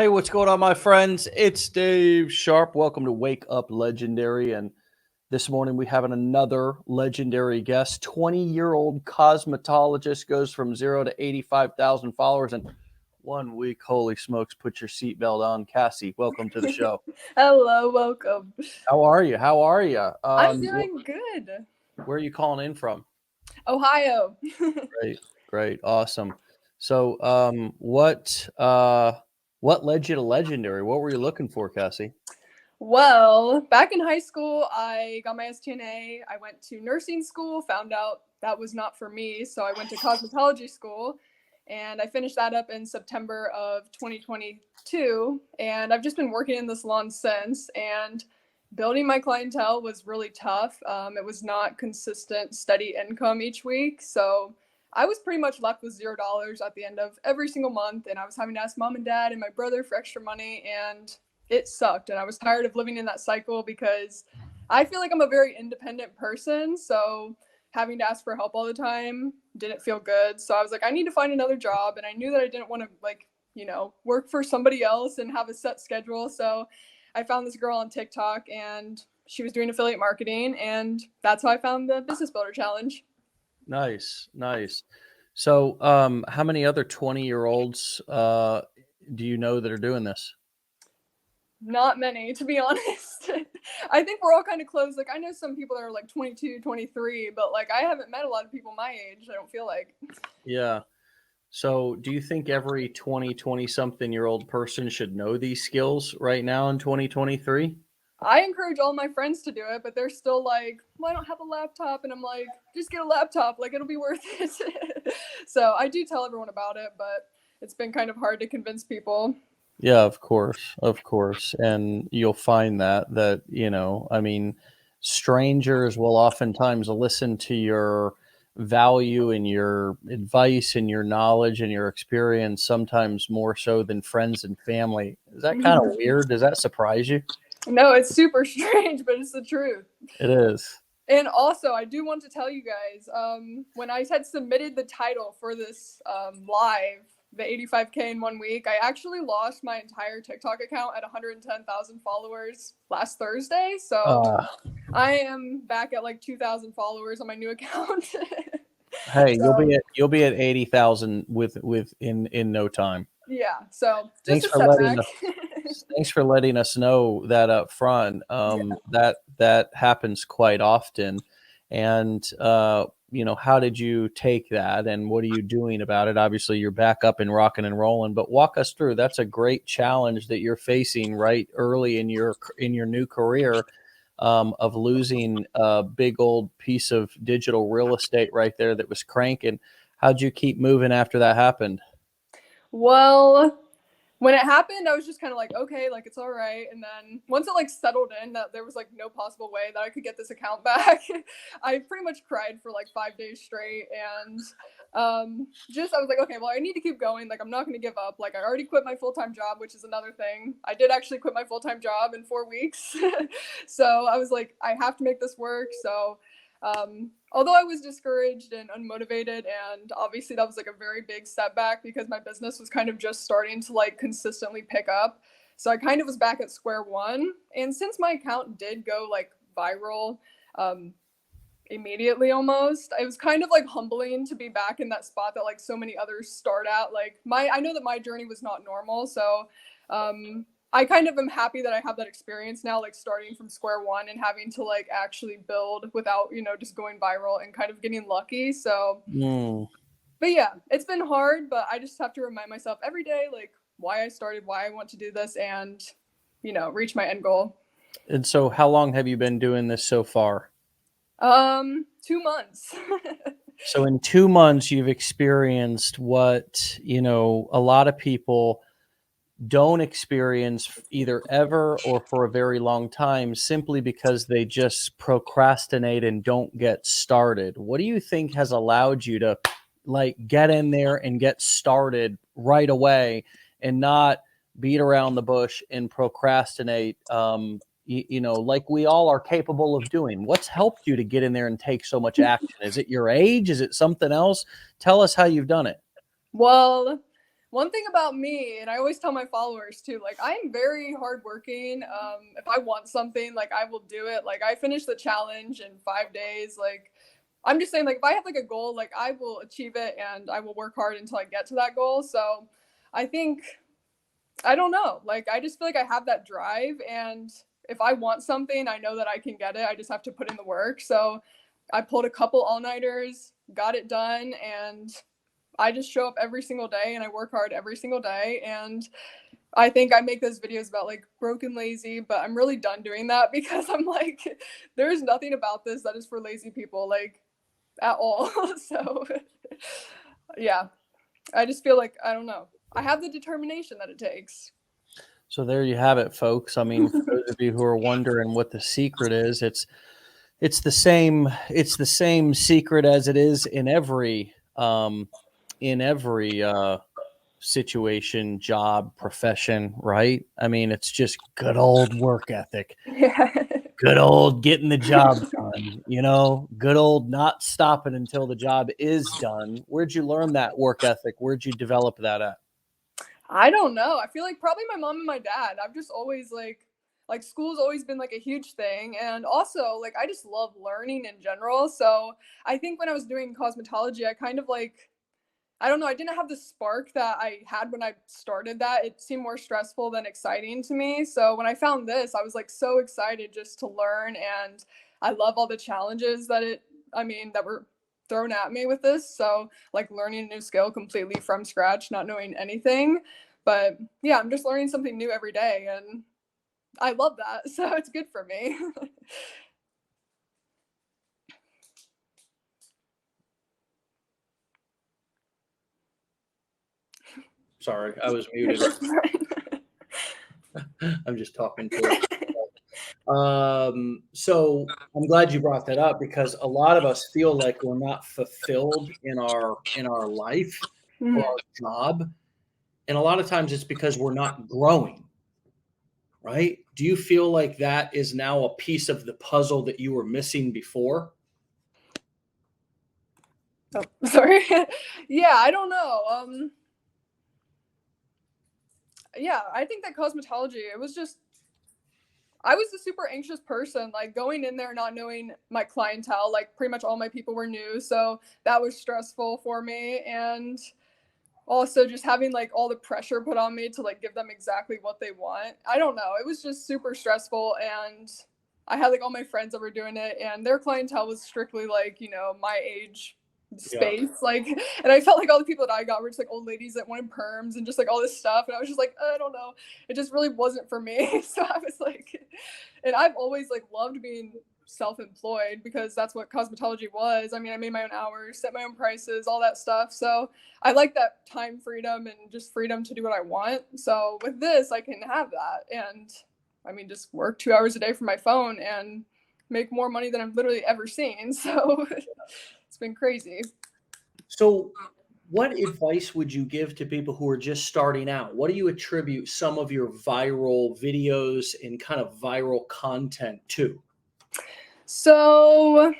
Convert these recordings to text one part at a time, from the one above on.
Hey, what's going on, my friends? It's Dave Sharpe. Welcome to Wake Up Legendary. And this morning we have another legendary guest. 20-year-old cosmetologist, goes from 0 to 85,000 followers in 1 week. Holy smokes, put your seatbelt on. Cassie, welcome to the show. Hello, welcome. How are you? How are you? I'm doing good. Where are you calling in from? Ohio. Great, awesome. So, what led you to legendary? What were you looking for, Cassie? Well, back in high school, I got my STNA. I went to nursing school, found out that was not for me, so I went to cosmetology school, and I finished that up in September of 2022. And I've just been working in this salon since, and building my clientele was really tough. It was not consistent, steady income each week, so I was pretty much left with $0 at the end of every single month, and I was having to ask mom and dad and my brother for extra money, and it sucked. And I was tired of living in that cycle because I feel like I'm a very independent person. So having to ask for help all the time didn't feel good. So I was like, I need to find another job. And I knew that I didn't want to work for somebody else and have a set schedule. So I found this girl on TikTok, and she was doing affiliate marketing, and that's how I found the Business Builder Challenge. Nice. So, how many other 20-year-olds do you know that are doing this? Not many, to be honest. I think we're all kind of close. Like, I know some people that are like 22, 23, but like I haven't met a lot of people my age, I don't feel like. Yeah. So, do you think every 20-something-year-old person should know these skills right now in 2023? I encourage all my friends to do it, but they're still like, well, I don't have a laptop. And I'm like, just get a laptop. Like, it'll be worth it. So I do tell everyone about it, but it's been kind of hard to convince people. Yeah, of course. And you'll find that, I mean, strangers will oftentimes listen to your value and your advice and your knowledge and your experience, sometimes more so than friends and family. Is that kind of weird? Does that surprise you? No, it's super strange, but it's the truth. It is. And also, I do want to tell you guys, when I had submitted the title for this live, the 85K in 1 week, I actually lost my entire TikTok account at 110,000 followers last Thursday. So I am back at like 2,000 followers on my new account. Hey, So, you'll be at 80,000 in no time. yeah, so just Thanks a for letting setback. us Thanks for letting us know that up front. Yeah. That happens quite often. And how did you take that, and what are you doing about it? Obviously, you're back up and rocking and rolling, but walk us through. That's a great challenge that you're facing right early in your new career, of losing a big old piece of digital real estate right there that was cranking. How'd you keep moving after that happened? Well, when it happened, I was just kind of like, okay, like it's all right. And then once it like settled in that there was like no possible way that I could get this account back, I pretty much cried for like 5 days straight. And just I was like, okay, well, I need to keep going. Like, I'm not going to give up. Like, I already quit my full-time job, which is another thing. I did actually quit my full-time job in 4 weeks. So I was like, I have to make this work. So although I was discouraged and unmotivated, and obviously that was like a very big setback because my business was kind of just starting to like consistently pick up. So I kind of was back at square one. And since my account did go like viral, immediately almost, it was kind of like humbling to be back in that spot that like so many others start at. Like I know that my journey was not normal. So I kind of am happy that I have that experience now, like starting from square one and having to like actually build without, just going viral and kind of getting lucky. So, Mm. but yeah, it's been hard, but I just have to remind myself every day, like why I started, why I want to do this, and, reach my end goal. And so, how long have you been doing this so far? 2 months. So, in 2 months, you've experienced what, a lot of people don't experience either ever or for a very long time, simply because they just procrastinate and don't get started. What do you think has allowed you to like get in there and get started right away and not beat around the bush and procrastinate? Like we all are capable of doing. What's helped you to get in there and take so much action? Is it your age? Is it something else? Tell us how you've done it. Well, One thing about me, and I always tell my followers too, like I'm very hardworking. If I want something, like I will do it. Like I finished the challenge in 5 days. Like I'm just saying, like if I have like a goal, like I will achieve it and I will work hard until I get to that goal. So I think, I don't know, like I just feel like I have that drive, and if I want something, I know that I can get it. I just have to put in the work. So I pulled a couple all-nighters, got it done, and I just show up every single day and I work hard every single day. And I think I make those videos about like broken lazy, but I'm really done doing that because I'm like, there's nothing about this that is for lazy people, like at all. So yeah, I just feel like, I don't know, I have the determination that it takes. So there you have it, folks. I mean, for those of you who are wondering what the secret is, it's the same secret as it is in every situation, job, profession, right? I mean, it's just good old work ethic, Yeah. good old getting the job done, good old not stopping until the job is done. Where'd you learn that work ethic? Where'd you develop that at? I don't know. I feel like probably my mom and my dad. I've just always like school's always been like a huge thing, and also like I just love learning in general. So I think when I was doing cosmetology, I kind of like, I don't know, I didn't have the spark that I had when I started that. It seemed more stressful than exciting to me. So when I found this, I was like so excited just to learn, and I love all the challenges that were thrown at me with this. So like learning a new skill completely from scratch, not knowing anything. But yeah, I'm just learning something new every day, and I love that. So it's good for me. Sorry, I was muted. I'm just talking to it. So I'm glad you brought that up, because a lot of us feel like we're not fulfilled in our life or Mhm. our job, and a lot of times it's because we're not growing, right? Do you feel like that is now a piece of the puzzle that you were missing before? Oh, sorry. Yeah, I don't know. Yeah, I think that cosmetology, it was just, I was a super anxious person, like going in there not knowing my clientele, like pretty much all my people were new, so that was stressful for me. And also just having like all the pressure put on me to like give them exactly what they want. I don't know, it was just super stressful. And I had like all my friends that were doing it, and their clientele was strictly like, my age Yeah. space, like, and I felt like all the people that I got were just like old ladies that wanted perms and just like all this stuff, and I was just like, I don't know, it just really wasn't for me. So I was like, and I've always like loved being self-employed because that's what cosmetology was. I mean, I made my own hours, set my own prices, all that stuff. So I like that time freedom and just freedom to do what I want. So with this, I can have that, and I mean, just work 2 hours a day from my phone and make more money than I've literally ever seen. So it's been crazy. So what advice would you give to people who are just starting out? What do you attribute some of your viral videos and kind of viral content to? So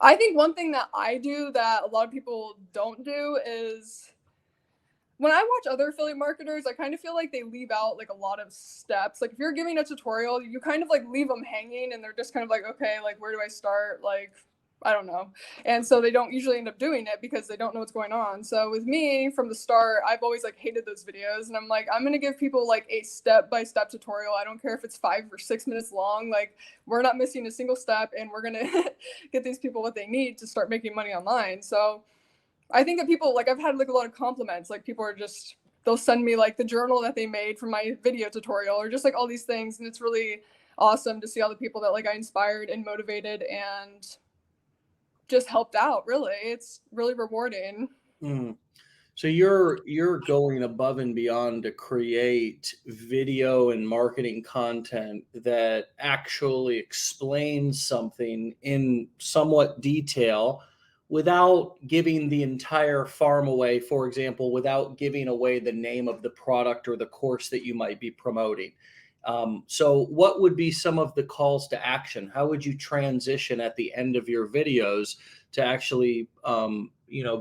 I think one thing that I do that a lot of people don't do is, when I watch other affiliate marketers, I kind of feel like they leave out like a lot of steps. Like if you're giving a tutorial, you kind of like leave them hanging, and they're just kind of like, okay, like where do I start? Like, I don't know. And so they don't usually end up doing it because they don't know what's going on. So with me from the start, I've always like hated those videos, and I'm like, I'm going to give people like a step-by-step tutorial. I don't care if it's 5 or 6 minutes long. Like we're not missing a single step, and we're going to get these people what they need to start making money online. So I think that people, like, I've had like a lot of compliments. Like people are just, they'll send me like the journal that they made from my video tutorial, or just like all these things, and it's really awesome to see all the people that like I inspired and motivated and just helped out. Really, it's really rewarding. Mm. So you're going above and beyond to create video and marketing content that actually explains something in somewhat detail without giving the entire farm away, for example, without giving away the name of the product or the course that you might be promoting. So what would be some of the calls to action? How would you transition at the end of your videos to actually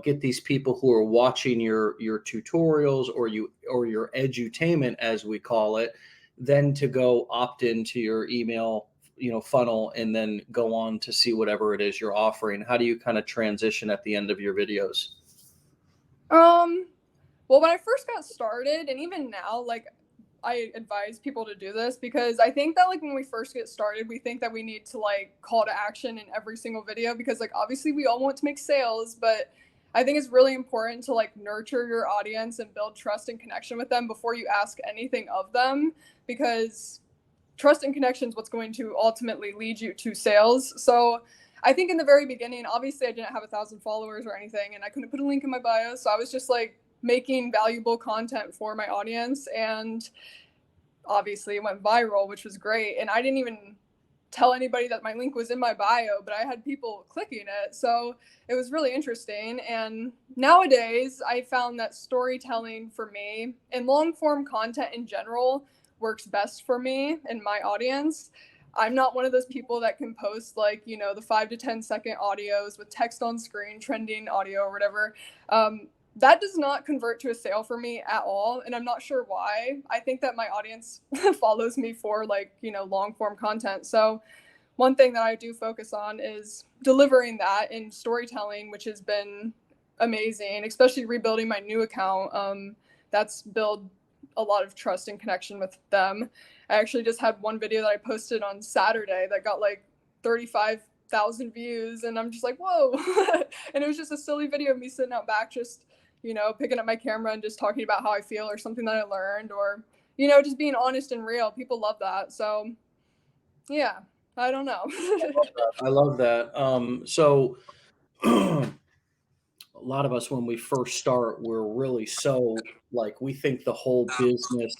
get these people who are watching your tutorials or your edutainment, as we call it, then to go opt into your email funnel and then go on to see whatever it is you're offering? How do you kind of transition at the end of your videos? Um, well, when I first got started, and even now, like, I advise people to do this because I think that, like, when we first get started, we think that we need to, like, call to action in every single video because, like, obviously we all want to make sales, but I think it's really important to, like, nurture your audience and build trust and connection with them before you ask anything of them, because trust and connection is what's going to ultimately lead you to sales. So I think in the very beginning, obviously I didn't have 1,000 followers or anything, and I couldn't put a link in my bio. So I was just like making valuable content for my audience, and obviously it went viral, which was great. And I didn't even tell anybody that my link was in my bio, but I had people clicking it. So it was really interesting. And nowadays, I found that storytelling for me and long form content in general works best for me and my audience. I'm not one of those people that can post, like, the 5 to 10 second audios with text on screen, trending audio or whatever. That does not convert to a sale for me at all, and I'm not sure why. I think that my audience follows me for, like, long form content. So one thing that I do focus on is delivering that in storytelling, which has been amazing, especially rebuilding my new account. That's built a lot of trust and connection with them. I actually just had one video that I posted on Saturday that got like 35,000 views, and I'm just like, whoa. And it was just a silly video of me sitting out back, just picking up my camera and just talking about how I feel or something that I learned, or just being honest and real. People love that. So yeah, I don't know. I love that. So a lot of us, when we first start, we're really so, like, we think the whole business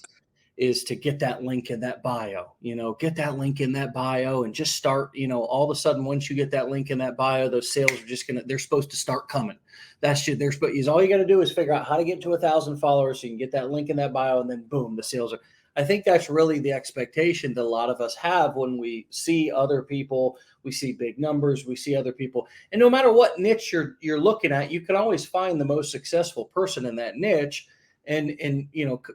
is to get that link in that bio, get that link in that bio and just start, all of a sudden, once you get that link in that bio, those sales are just they're supposed to start coming. That's just, all you got to do is figure out how to get to 1,000 followers so you can get that link in that bio, and then boom, the sales are. I think that's really the expectation that a lot of us have when we see other people. We see big numbers, we see other people, and no matter what niche you're looking at, you can always find the most successful person in that niche, and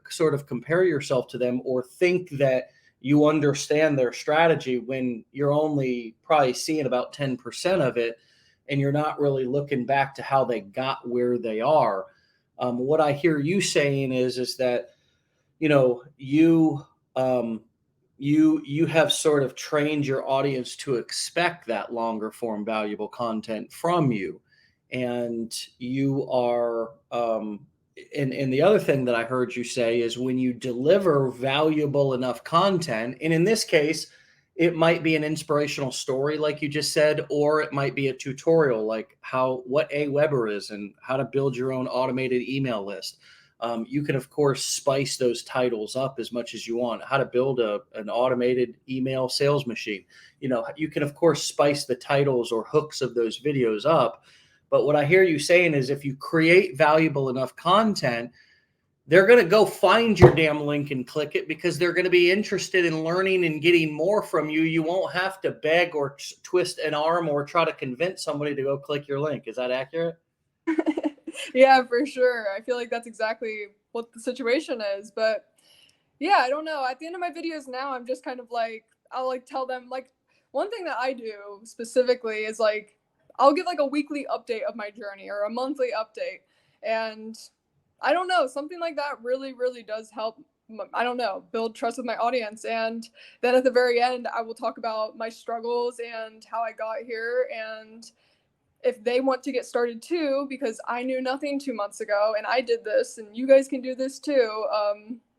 sort of compare yourself to them, or think that you understand their strategy when you're only probably seeing about 10% of it, and you're not really looking back to how they got where they are. What I hear you saying is that you you have sort of trained your audience to expect that longer form valuable content from you, and you are and the other thing that I heard you say is, when you deliver valuable enough content, and in this case it might be an inspirational story like you just said, or it might be a tutorial like what Aweber is and how to build your own automated email list. You can, of course, spice those titles up as much as you want. How to build an automated email sales machine. You can, of course, spice the titles or hooks of those videos up. But what I hear you saying is, if you create valuable enough content, they're going to go find your damn link and click it because they're going to be interested in learning and getting more from you. You won't have to beg or twist an arm or try to convince somebody to go click your link. Is that accurate? Yeah, for sure. I feel like that's exactly what the situation is. But yeah, I don't know. At the end of my videos now, I'm just kind of like, I'll like tell them, like, one thing that I do specifically is, like, I'll give like a weekly update of my journey or a monthly update. And I don't know, something like that really, really does help. I don't know, build trust with my audience. And then at the very end, I will talk about my struggles and how I got here, and if they want to get started too, because I knew nothing 2 months ago and I did this and you guys can do this too.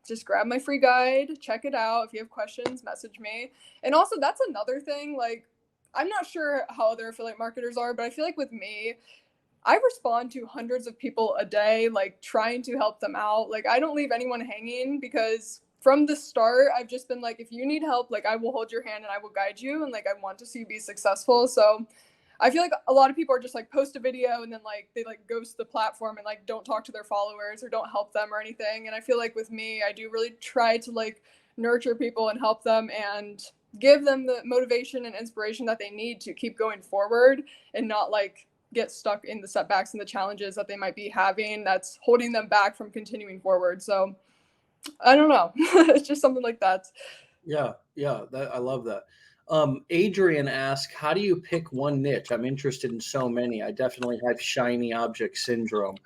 Just grab my free guide, check it out. If you have questions, message me. And also, that's another thing. Like, I'm not sure how other affiliate marketers are, but I feel like with me, I respond to hundreds of people a day, like trying to help them out. Like, I don't leave anyone hanging, because from the start, I've just been like, if you need help, like, I will hold your hand and I will guide you. And like, I want to see you be successful. So I feel like a lot of people are just like, post a video and then like they like ghost the platform and like don't talk to their followers or don't help them or anything. And I feel like with me, I do really try to like nurture people and help them and give them the motivation and inspiration that they need to keep going forward, and not like get stuck in the setbacks and the challenges that they might be having that's holding them back from continuing forward. So I don't know. It's just something like that. Yeah, I love that. Adrian asked, how do you pick one niche? I'm interested in so many. I definitely have shiny object syndrome.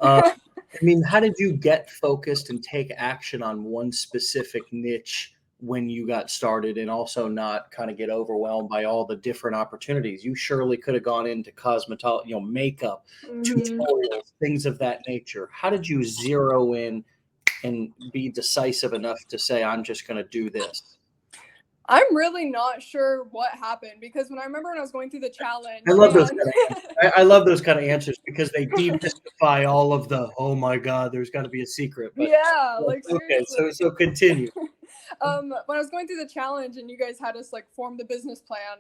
I mean, how did you get focused and take action on one specific niche when you got started, and also not kind of get overwhelmed by all the different opportunities? You surely could have gone into cosmetology, makeup, tutorials, things of that nature. How did you zero in and be decisive enough to say, I'm just going to do this? I'm really not sure what happened, because when I was going through the challenge, I love those I love those kind of answers, because they demystify all of the, oh my God, there's got to be a secret. But yeah, like okay, seriously. so continue. When I was going through the challenge and you guys had us like form the business plan,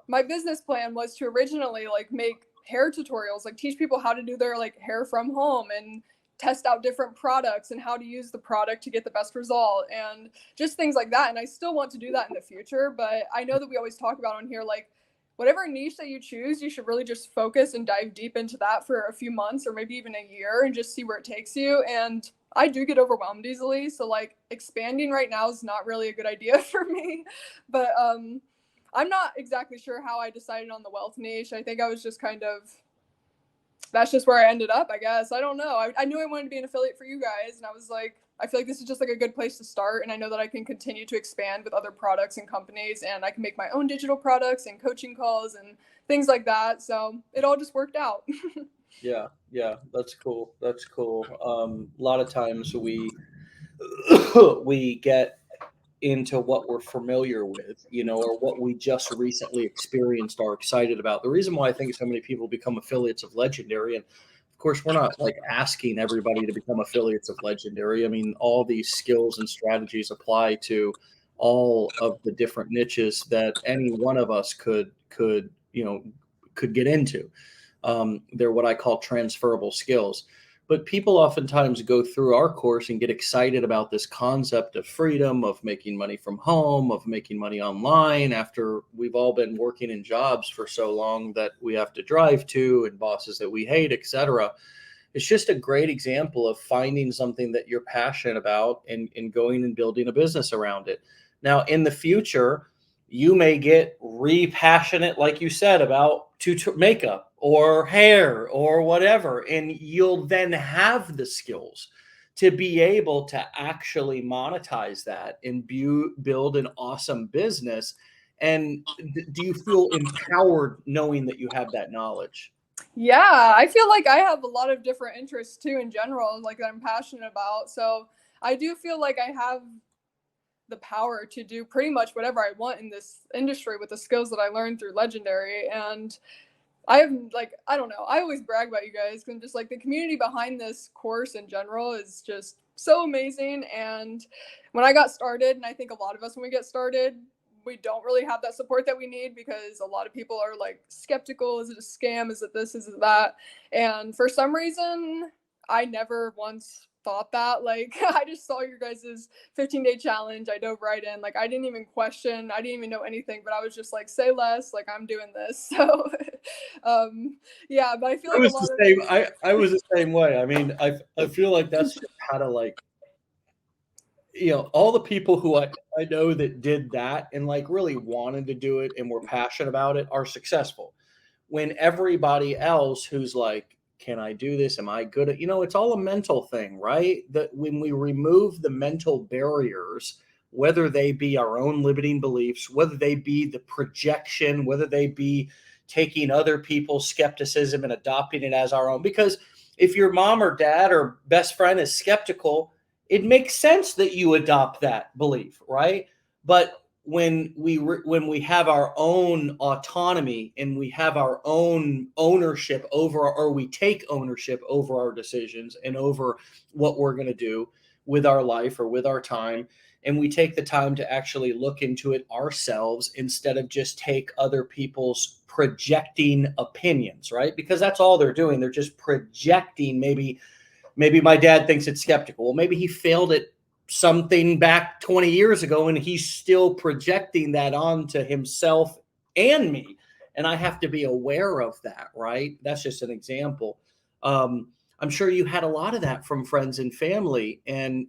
my business plan was to originally like make hair tutorials, like teach people how to do their like hair from home and test out different products and how to use the product to get the best result and just things like that. And I still want to do that in the future, but I know that we always talk about on here, like whatever niche that you choose, you should really just focus and dive deep into that for a few months or maybe even a year and just see where it takes you. And I do get overwhelmed easily, so like expanding right now is not really a good idea for me. But I'm not exactly sure how I decided on the wealth niche. I think I was just kind of, that's just where I ended up, I guess. I don't know. I knew I wanted to be an affiliate for you guys, and I was like, I feel like this is just like a good place to start, and I know that I can continue to expand with other products and companies, and I can make my own digital products and coaching calls and things like that. So it all just worked out. Yeah, that's cool. That's cool. A lot of times we we get into what we're familiar with, or what we just recently experienced, are excited about. The reason why I think so many people become affiliates of Legendary, and of course, we're not like asking everybody to become affiliates of Legendary. I mean, all these skills and strategies apply to all of the different niches that any one of us could get into. They're what I call transferable skills. But people oftentimes go through our course and get excited about this concept of freedom, of making money from home, of making money online, after we've all been working in jobs for so long that we have to drive to, and bosses that we hate, etc. It's just a great example of finding something that you're passionate about and going and building a business around it. Now, in the future, you may get re-passionate, like you said, about makeup or hair or whatever, and you'll then have the skills to be able to actually monetize that and build an awesome business. And do you feel empowered knowing that you have that knowledge? Yeah, I feel like I have a lot of different interests too in general, like that I'm passionate about. So I do feel like I have the power to do pretty much whatever I want in this industry with the skills that I learned through Legendary. And I have like, I don't know, I always brag about you guys because just like the community behind this course in general is just so amazing. And when I got started, and I think a lot of us when we get started, we don't really have that support that we need because a lot of people are like skeptical. Is it a scam? Is it this? Is it that? And for some reason, I never once thought that. Like, I just saw your guys' 15-day challenge. I dove right in. Like, I didn't even question. I didn't even know anything, but I was just like, say less. Like, I'm doing this. So, yeah. But I feel like was the same. I was the same way. I mean, I feel like that's just how to like, all the people who I know that did that and like really wanted to do it and were passionate about it are successful. When everybody else who's like, can I do this? Am I good at, it's all a mental thing, right? That when we remove the mental barriers, whether they be our own limiting beliefs, whether they be the projection, whether they be taking other people's skepticism and adopting it as our own, because if your mom or dad or best friend is skeptical, it makes sense that you adopt that belief, right? But when we have our own autonomy and we have our own ownership over, or we take ownership over our decisions and over what we're going to do with our life or with our time, and we take the time to actually look into it ourselves instead of just take other people's projecting opinions, right? Because that's all they're doing. They're just projecting. Maybe my dad thinks it's skeptical. Well, maybe he failed at something back 20 years ago and he's still projecting that onto himself and me. and I have to be aware of that, right? That's just an example. I'm sure you had a lot of that from friends and family, and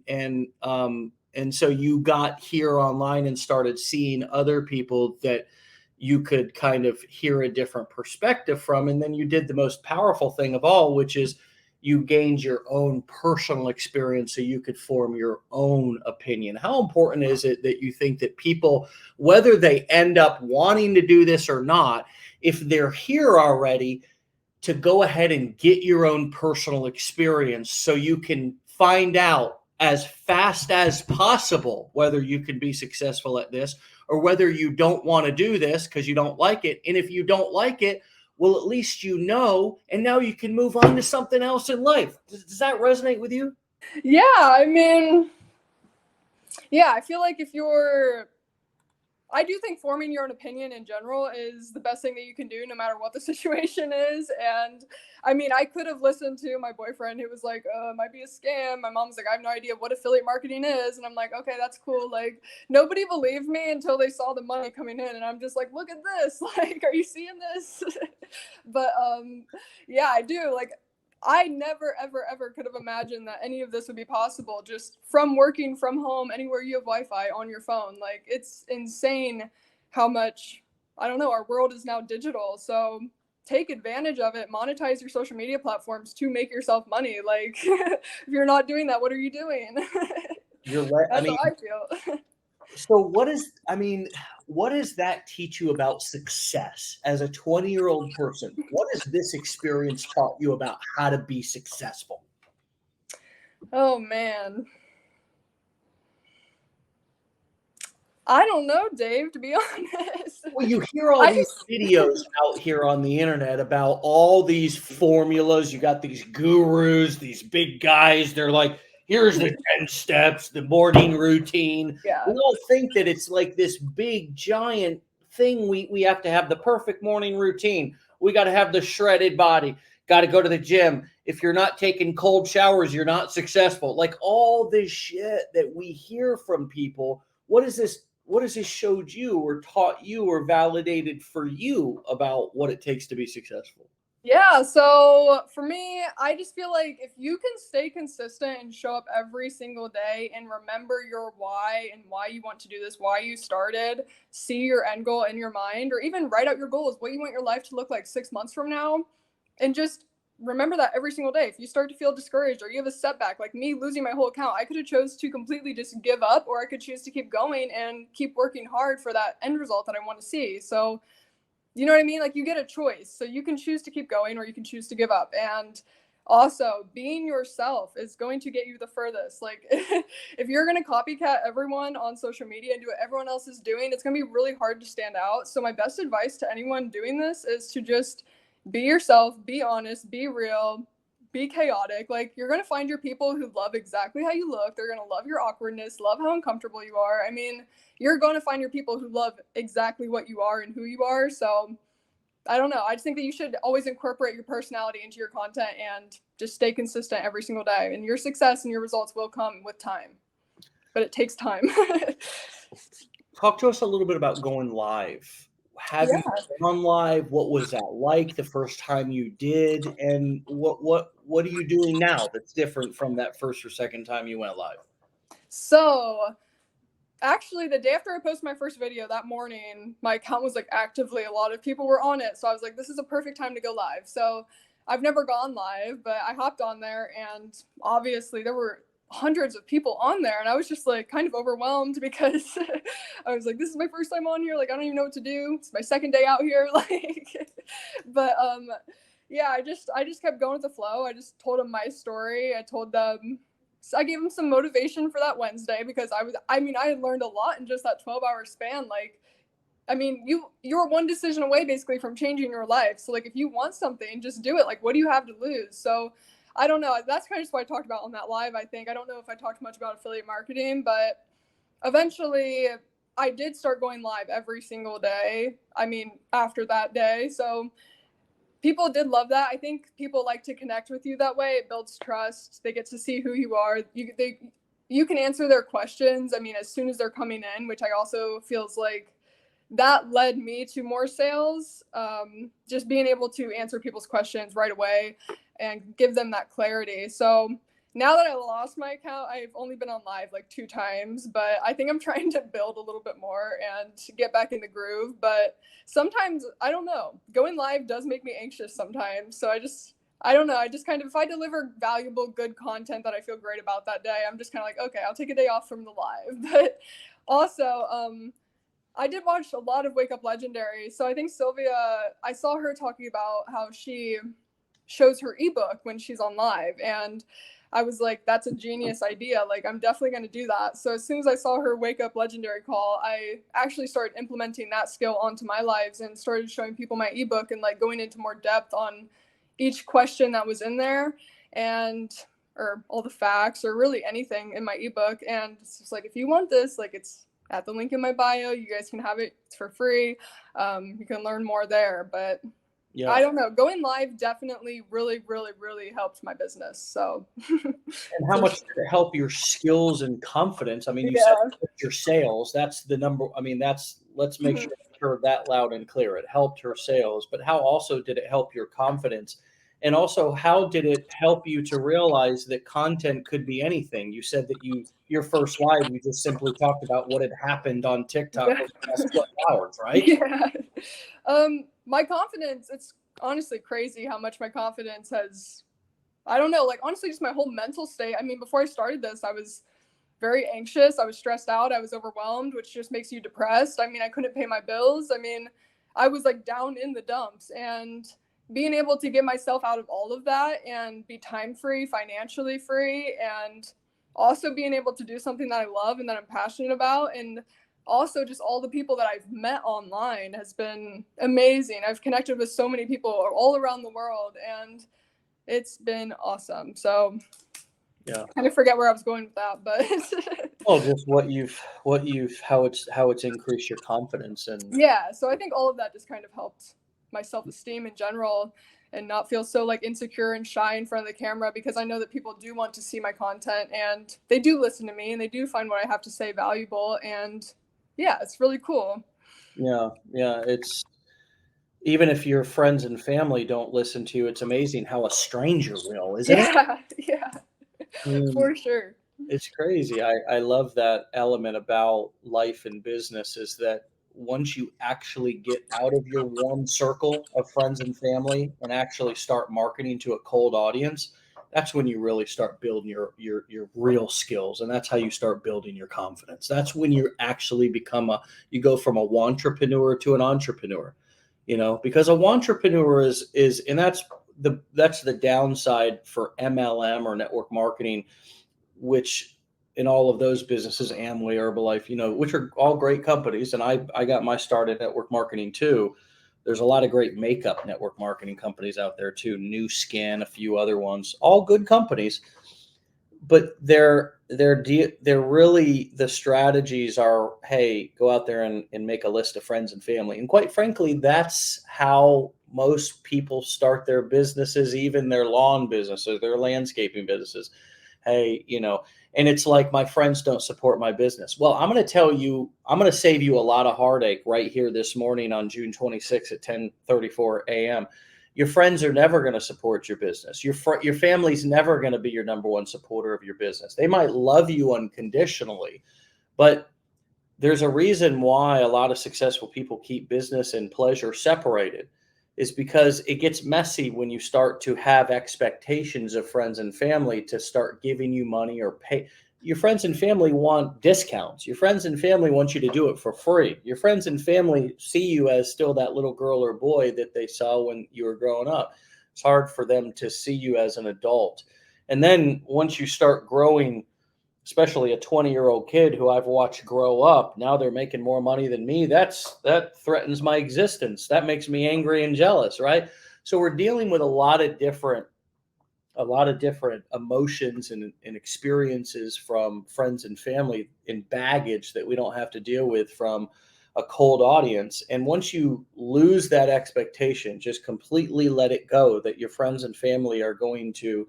so you got here online and started seeing other people that you could kind of hear a different perspective from, and then you did the most powerful thing of all, which is you gained your own personal experience so you could form your own opinion. How important is it that you think that people, whether they end up wanting to do this or not, if they're here already, to go ahead and get your own personal experience so you can find out as fast as possible whether you can be successful at this or whether you don't want to do this because you don't like it. And if you don't like it, well, at least you know, and now you can move on to something else in life. Does that resonate with you? Yeah, I mean, yeah, I feel like I do think forming your own opinion in general is the best thing that you can do no matter what the situation is. And I mean, I could have listened to my boyfriend who was like, it might be a scam. My mom's like, I have no idea what affiliate marketing is. And I'm like, okay, that's cool. Like, nobody believed me until they saw the money coming in. And I'm just like, look at this. Like, are you seeing this? But yeah, I do. Like, I never, ever, ever could have imagined that any of this would be possible just from working from home, anywhere you have Wi-Fi on your phone. Like, it's insane how much, I don't know, our world is now digital. So take advantage of it, monetize your social media platforms to make yourself money. Like, if you're not doing that, what are you doing? I That's mean, how I feel. so what does that teach you about success as a 20-year-old person? What has this experience taught you about how to be successful? Oh, man. I don't know, Dave, to be honest. Well, you hear all I these just, videos out here on the internet about all these formulas. You got these gurus, these big guys. They're like, here's the 10 steps, the morning routine. We yeah. all think that it's like this big, giant thing. We have to have the perfect morning routine. We got to have the shredded body, got to go to the gym. If you're not taking cold showers, you're not successful. Like all this shit that we hear from people. What has this showed you or taught you or validated for you about what it takes to be successful? Yeah, so for me, I just feel like if you can stay consistent and show up every single day and remember your why and why you want to do this, why you started, see your end goal in your mind, or even write out your goals, what you want your life to look like 6 months from now, and just remember that every single day. If you start to feel discouraged or you have a setback, like me losing my whole account, I could have chose to completely just give up, or I could choose to keep going and keep working hard for that end result that I want to see. So you know what I mean? Like you get a choice. So you can choose to keep going or you can choose to give up. And also, being yourself is going to get you the furthest. Like if you're going to copycat everyone on social media and do what everyone else is doing, it's going to be really hard to stand out. So my best advice to anyone doing this is to just be yourself, be honest, be real, be chaotic. Like you're going to find your people who love exactly how you look. They're going to love your awkwardness, love how uncomfortable you are. I mean, you're going to find your people who love exactly what you are and who you are. So I don't know. I just think that you should always incorporate your personality into your content and just stay consistent every single day. And your success and your results will come with time, but it takes time. Talk to us a little bit about going live. Have you Yeah. gone live? What was that like the first time you did? And what are you doing now that's different from that first or second time you went live? So actually, the day after I posted my first video that morning, my account was like actively, a lot of people were on it. So I was like, this is a perfect time to go live. So I've never gone live, but I hopped on there and obviously there were hundreds of people on there and I was just like kind of overwhelmed because I was like, this is my first time on here. Like, I don't even know what to do. It's my second day out here. Like, but yeah, I just kept going with the flow. I just told them my story. I told them, so I gave them some motivation for that Wednesday because I mean, I had learned a lot in just that 12-hour span. Like, I mean, you're one decision away basically from changing your life. So like, if you want something, just do it. Like, what do you have to lose? So I don't know. That's kind of just what I talked about on that live, I think. I don't know if I talked much about affiliate marketing, but eventually I did start going live every single day. I mean, after that day. So people did love that. I think people like to connect with you that way. It builds trust. They get to see who you are. You can answer their questions. I mean, as soon as they're coming in, which I also feels like that led me to more sales. Just being able to answer people's questions right away and give them that clarity. So now that I lost my account, I've only been on live like 2 times, but I think I'm trying to build a little bit more and get back in the groove. But sometimes, I don't know, going live does make me anxious sometimes. So I don't know. I just kind of, if I deliver valuable, good content that I feel great about that day, I'm just kind of like, okay, I'll take a day off from the live. But also, I did watch a lot of Wake Up Legendary. So I think Sylvia, I saw her talking about how she shows her ebook when she's on live. And I was like, that's a genius idea. Like, I'm definitely going to do that. So as soon as I saw her Wake Up Legendary call, I actually started implementing that skill onto my lives and started showing people my ebook and like going into more depth on each question that was in there and or all the facts or really anything in my ebook. And it's just like, if you want this, like it's at the link in my bio, you guys can have it. It's for free. You can learn more there, but yeah. I don't know. Going live definitely really, really, really helped my business. So, and how much did it help your skills and confidence? I mean, you said your sales. That's the number. I mean, let's make sure I heard that loud and clear. It helped her sales, but how also did it help your confidence? And also, how did it help you to realize that content could be anything? You said that your first live, you just simply talked about what had happened on TikTok over the past 12 hours, right? Yeah. My confidence, it's honestly crazy how much my confidence has, I don't know, like honestly, just my whole mental state. I mean, before I started this, I was very anxious. I was stressed out. I was overwhelmed, which just makes you depressed. I mean, I couldn't pay my bills. I mean, I was like down in the dumps, and being able to get myself out of all of that and be time free, financially free, and also being able to do something that I love and that I'm passionate about, and also just all the people that I've met online has been amazing. I've connected with so many people all around the world, and it's been awesome. So yeah, I kind of forget where I was going with that, but well, just how it's increased your confidence. And yeah, so I think all of that just kind of helped my self-esteem in general and not feel so like insecure and shy in front of the camera, because I know that people do want to see my content and they do listen to me and they do find what I have to say valuable. And yeah, it's really cool. Yeah. It's, even if your friends and family don't listen to you, it's amazing how a stranger will, isn't it? Yeah, for sure. It's crazy. I love that element about life and business, is that once you actually get out of your warm circle of friends and family and actually start marketing to a cold audience, that's when you really start building your real skills, and that's how you start building your confidence. That's when you actually you go from a wantrepreneur to an entrepreneur, because a wantrepreneur is and that's the downside for MLM or network marketing, which in all of those businesses, Amway, Herbalife, which are all great companies. And I got my start in network marketing too. There's a lot of great makeup network marketing companies out there too. New Skin, a few other ones, all good companies. But they're really, the strategies are, hey, go out there and make a list of friends and family. And quite frankly, that's how most people start their businesses, even their lawn businesses, their landscaping businesses. Hey, and it's like, my friends don't support my business. Well, I'm going to save you a lot of heartache right here this morning on June 26th at 10:34 a.m. Your friends are never going to support your business. Your family's never going to be your number one supporter of your business. They might love you unconditionally, but there's a reason why a lot of successful people keep business and pleasure separated, is because it gets messy when you start to have expectations of friends and family to start giving you money or pay. Your friends and family want discounts. Your friends and family want you to do it for free. Your friends and family see you as still that little girl or boy that they saw when you were growing up. It's hard for them to see you as an adult. And then once you start growing, especially a 20-year-old kid who I've watched grow up, now they're making more money than me. That threatens my existence. That makes me angry and jealous, right? So we're dealing with a lot of different emotions and experiences from friends and family, in baggage that we don't have to deal with from a cold audience. And once you lose that expectation, just completely let it go that your friends and family are going to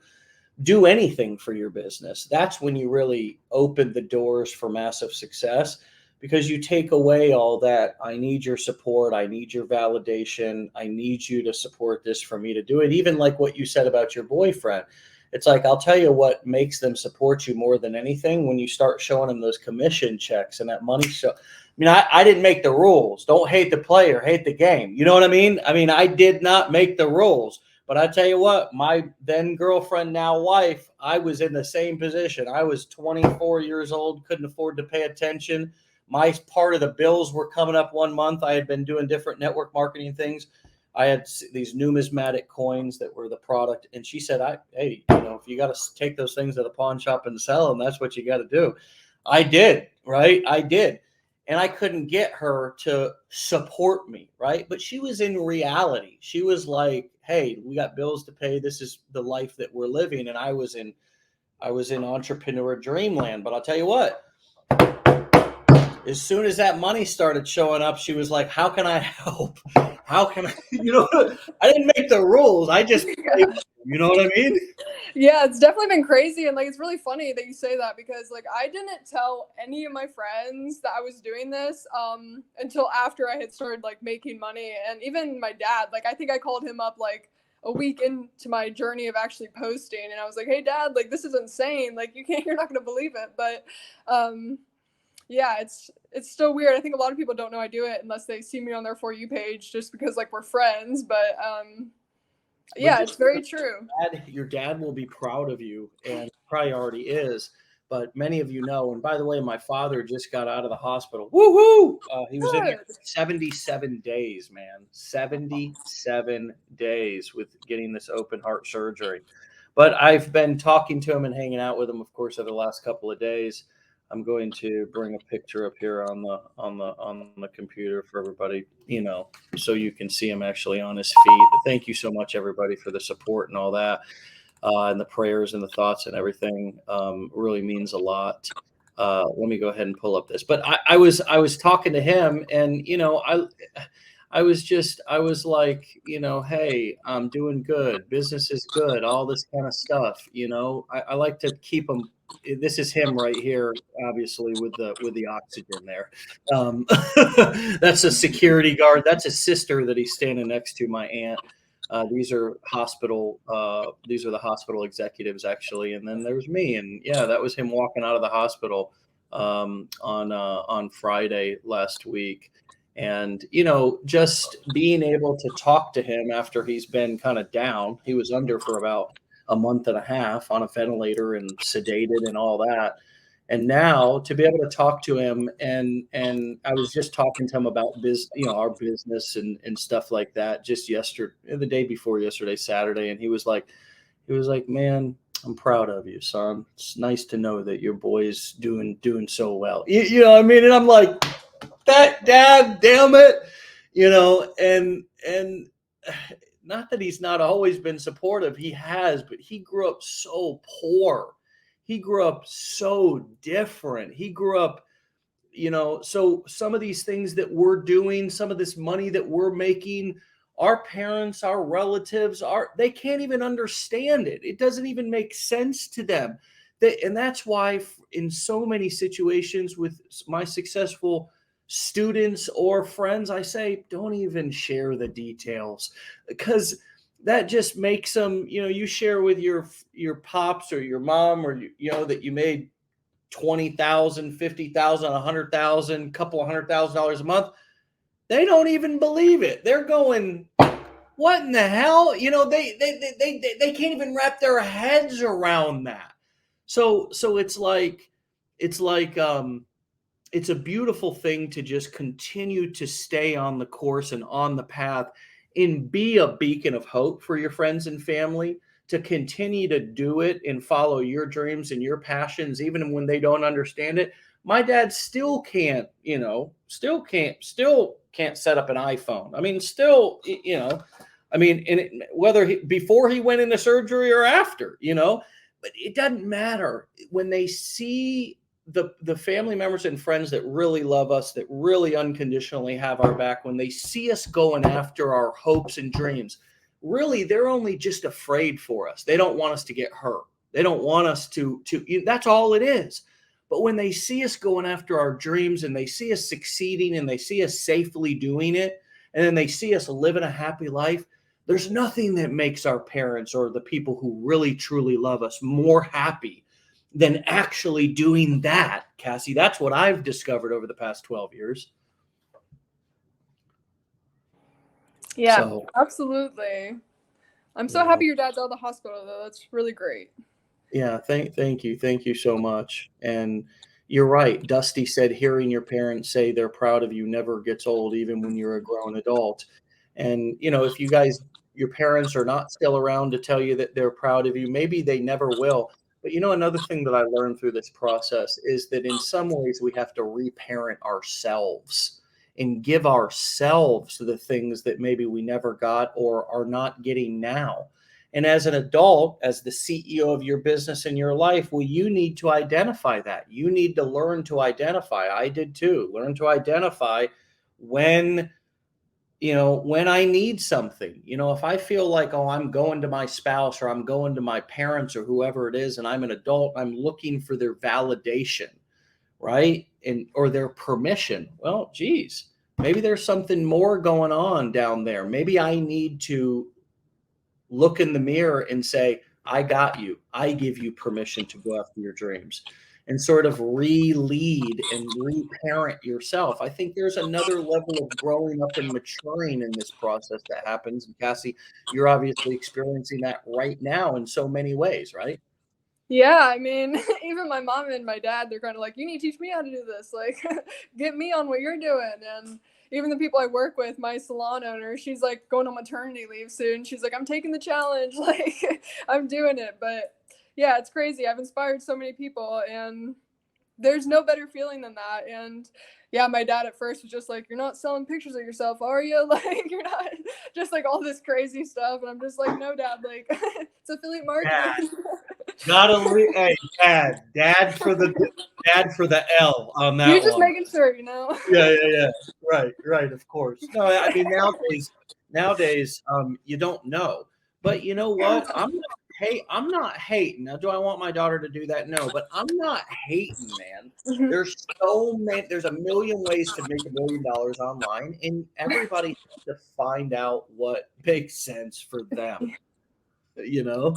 do anything for your business, that's when you really open the doors for massive success. because you take away all that. I need your support. I need your validation. I need you to support this for me to do it. Even like what you said about your boyfriend. It's like, I'll tell you what makes them support you more than anything, when you start showing them those commission checks and that money. So, I mean, I didn't make the rules. Don't hate the player, hate the game. You know what I mean? I mean, I did not make the rules. But I tell you what, my then girlfriend, now wife, I was in the same position. I was 24 years old, couldn't afford to pay attention. My part of the bills were coming up one month. I had been doing different network marketing things. I had these numismatic coins that were the product. And she said, hey, if you got to take those things to the pawn shop and sell them, that's what you got to do. I did, right? I did. And I couldn't get her to support me, right? But she was in reality. She was like, hey, we got bills to pay. This is the life that we're living. And I was in entrepreneur dreamland. But I'll tell you what, as soon as that money started showing up, she was like, how can I help? How can I, I didn't make the rules. I just, you know what I mean? Yeah, it's definitely been crazy. And like, it's really funny that you say that, because like, I didn't tell any of my friends that I was doing this until after I had started like making money. And even my dad, like, I think I called him up like a week into my journey of actually posting. And I was like, hey dad, like, this is insane. Like, you're not going to believe it. But yeah, it's still weird. I think a lot of people don't know I do it unless they see me on their For You page, just because like we're friends. But yeah, it's very true. Your dad will be proud of you, and probably already is. But many of you know. And by the way, my father just got out of the hospital. Woohoo! He was in there 77 days, man. 77 days with getting this open heart surgery. But I've been talking to him and hanging out with him, of course, over the last couple of days. I'm going to bring a picture up here on the computer for everybody, so you can see him actually on his feet. Thank you so much, everybody, for the support and all that, and the prayers and the thoughts and everything. Really means a lot. Let me go ahead and pull up this. But I was talking to him, and I was like, hey, I'm doing good. Business is good. All this kind of stuff. I like to keep them. This is him right here, obviously with the oxygen there. That's a security guard. That's his sister that he's standing next to, my aunt. These are the hospital executives, actually. And then there's me. And yeah, that was him walking out of the hospital on Friday last week. And, just being able to talk to him after he's been kind of down. He was under for about a month and a half on a ventilator and sedated and all that. And now to be able to talk to him, and I was just talking to him about our business and stuff like that just the day before yesterday, Saturday. And he was like, man, I'm proud of you, son. It's nice to know that your boy's doing so well. You know what I mean? And I'm like, that dad, damn it, and not that he's not always been supportive. He has, but he grew up so poor. He grew up so different. He grew up, so some of these things that we're doing, some of this money that we're making, our parents, our relatives, they can't even understand it. It doesn't even make sense to them. And that's why in so many situations with my successful students or friends, I say, don't even share the details, because that just makes them, you share with your pops or your mom, or, that you made 20,000, 50,000, 100,000, couple of $100,000 a month. They don't even believe it. They're going, what in the hell? They can't even wrap their heads around that. So it's like, it's a beautiful thing to just continue to stay on the course and on the path and be a beacon of hope for your friends and family, to continue to do it and follow your dreams and your passions, even when they don't understand it. My dad still can't set up an iPhone. I mean, still, whether before he went into surgery or after, but it doesn't matter when they see the family members and friends that really love us, that really unconditionally have our back, when they see us going after our hopes and dreams, really, they're only just afraid for us. They don't want us to get hurt. They don't want us to that's all it is. But when they see us going after our dreams and they see us succeeding and they see us safely doing it, and then they see us living a happy life, there's nothing that makes our parents or the people who really truly love us more happy than actually doing that, Cassie. That's what I've discovered over the past 12 years. Yeah, So, absolutely. I'm so you know, happy your dad's out of the hospital, though. That's really great. yeah, thank you so much. And you're right. Dusty said, hearing your parents say they're proud of you never gets old, even when you're a grown adult. And if you guys, your parents are not still around to tell you that they're proud of you, maybe they never will. But another thing that I learned through this process is that in some ways we have to reparent ourselves and give ourselves the things that maybe we never got or are not getting now. And as an adult, as the CEO of your business and your life, well, you need to identify that. You need to learn to identify. I did too. Learn to identify when, when I need something. If I feel like, oh, I'm going to my spouse or I'm going to my parents or whoever it is, and I'm an adult, I'm looking for their validation, right? Or their permission. Well, geez, maybe there's something more going on down there. Maybe I need to look in the mirror and say, I got you. I give you permission to go after your dreams, and sort of re-lead and reparent yourself. I think there's another level of growing up and maturing in this process that happens. And Cassie, you're obviously experiencing that right now in so many ways, right? Yeah, I mean, even my mom and my dad, they're kind of like, you need to teach me how to do this. Like, get me on what you're doing. And even the people I work with, my salon owner, she's like going on maternity leave soon. She's like, I'm taking the challenge. Like, I'm doing it. But yeah, it's crazy. I've inspired so many people, and there's no better feeling than that. And yeah, my dad at first was just like, you're not selling pictures of yourself, are you? Like, you're not, just like all this crazy stuff. And I'm just like, no, dad, like, it's affiliate marketing. Hey, dad for the L on You're that just one. making sure, Yeah. Right. Of course. No, I mean nowadays, you don't know. But you know what? I'm not hating. Now, do I want my daughter to do that? No, but I'm not hating, man. Mhm. There's a million ways to make $1 million online, and everybody has to find out what makes sense for them. You know?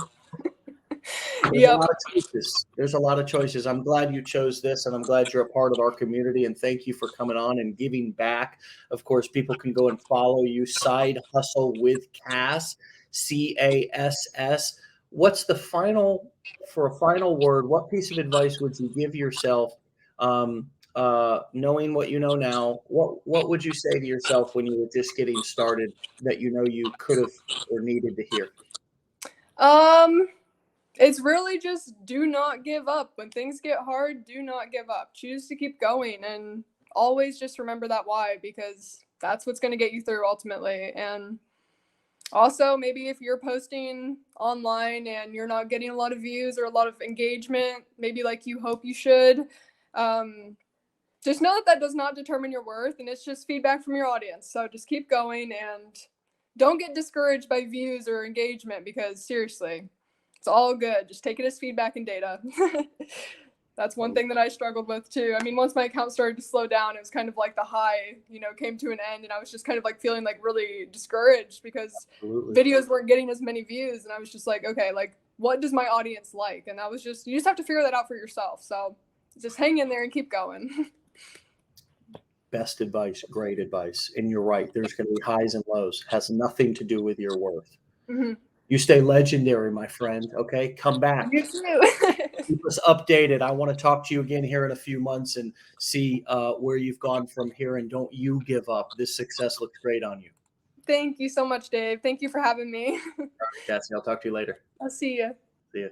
There's a Yep. lot of choices. There's a lot of choices. I'm glad you chose this, and I'm glad you're a part of our community. And thank you for coming on and giving back. Of course, people can go and follow you. Side Hustle with Cass, CASS. What's the final for a final word? What piece of advice would you give yourself, knowing what you know now? What would you say to yourself when you were just getting started that you could have or needed to hear? Um, it's really just do not give up. When things get hard, do not give up. Choose to keep going, and always just remember that why, because that's what's going to get you through ultimately. And also, maybe if you're posting online and you're not getting a lot of views or a lot of engagement, maybe like you hope you should, um, just know that that does not determine your worth, and it's just feedback from your audience. So just keep going and don't get discouraged by views or engagement, because seriously, it's all good. Just take it as feedback and data. That's one thing that I struggled with too. I mean, once my account started to slow down, it was kind of like the high, came to an end, and I was just kind of like feeling like really discouraged because Absolutely. videos weren't getting as many views, and I was just like, okay, like what does my audience like? And that was just, you just have to figure that out for yourself. So just hang in there and keep going. Best advice, great advice. And you're right. There's going to be highs and lows. Has nothing to do with your worth. Mm-hmm. You stay legendary, my friend. Okay. Come back. You too. Keep us updated. I want to talk to you again here in a few months and see where you've gone from here. And don't you give up. This success looks great on you. Thank you so much, Dave. Thank you for having me. All right, Cassie. I'll talk to you later. I'll see you. See you.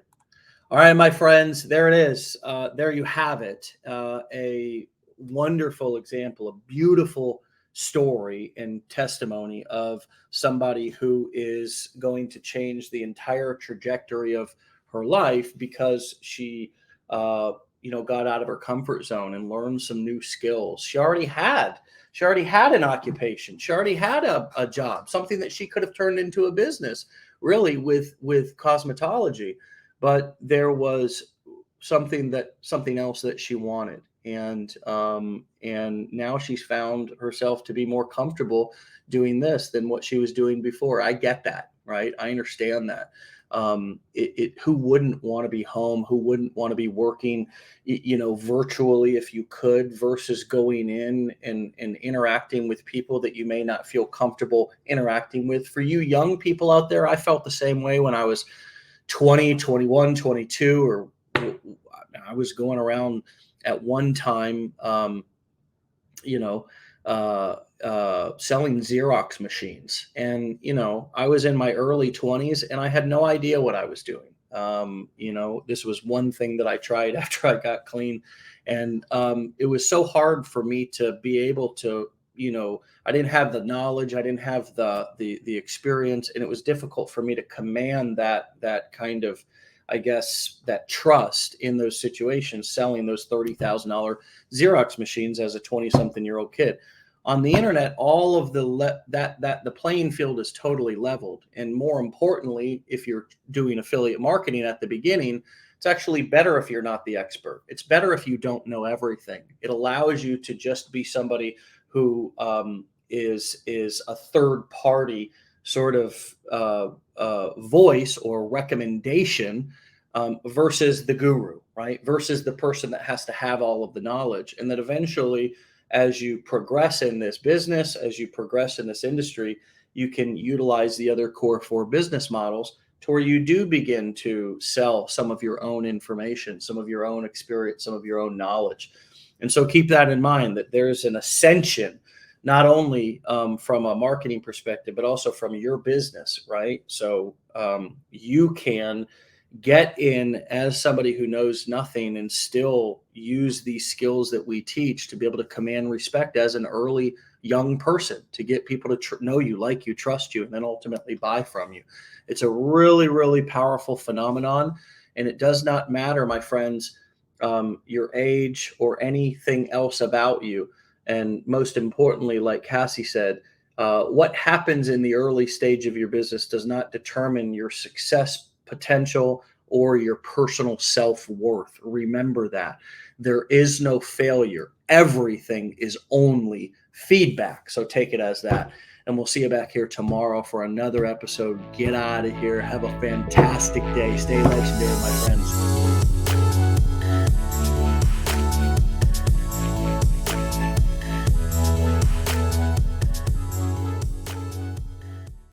All right, my friends. There it is. There you have it. A wonderful example, a beautiful story and testimony of somebody who is going to change the entire trajectory of her life because she got out of her comfort zone and learned some new skills. She already had an occupation. She already had a job, something that she could have turned into a business, really, with cosmetology. But there was something else that she wanted. And now she's found herself to be more comfortable doing this than what she was doing before. I get that, right? I understand that. Who wouldn't want to be home? Who wouldn't want to be working, virtually if you could, versus going in and interacting with people that you may not feel comfortable interacting with? For you young people out there, I felt the same way when I was 20, 21, 22, or I was going around at one time, selling Xerox machines. And, I was in my early 20s and I had no idea what I was doing. This was one thing that I tried after I got clean. And it was so hard for me to be able to, I didn't have the knowledge, I didn't have the experience, and it was difficult for me to command that kind of, I guess, that trust in those situations, selling those $30,000 Xerox machines as a 20-something-year-old kid. On the internet, all of the playing field is totally leveled. And more importantly, if you're doing affiliate marketing at the beginning, it's actually better if you're not the expert. It's better if you don't know everything. It allows you to just be somebody who is a third party sort of voice or recommendation, versus the guru, right? Versus the person that has to have all of the knowledge. And that eventually, as you progress in this business, as you progress in this industry, you can utilize the other core 4 business models to where you do begin to sell some of your own information, some of your own experience, some of your own knowledge. And so keep that in mind, that there's an ascension, not only from a marketing perspective, but also from your business, right? So you can get in as somebody who knows nothing and still use these skills that we teach to be able to command respect as an early young person, to get people to know you, like you, trust you, and then ultimately buy from you. It's a really, really powerful phenomenon. And it does not matter, my friends, your age or anything else about you. And most importantly, like Cassie said, what happens in the early stage of your business does not determine your success potential or your personal self-worth. Remember that. There is no failure. Everything is only feedback. So take it as that. And we'll see you back here tomorrow for another episode. Get out of here. Have a fantastic day. Stay legendary, my friends.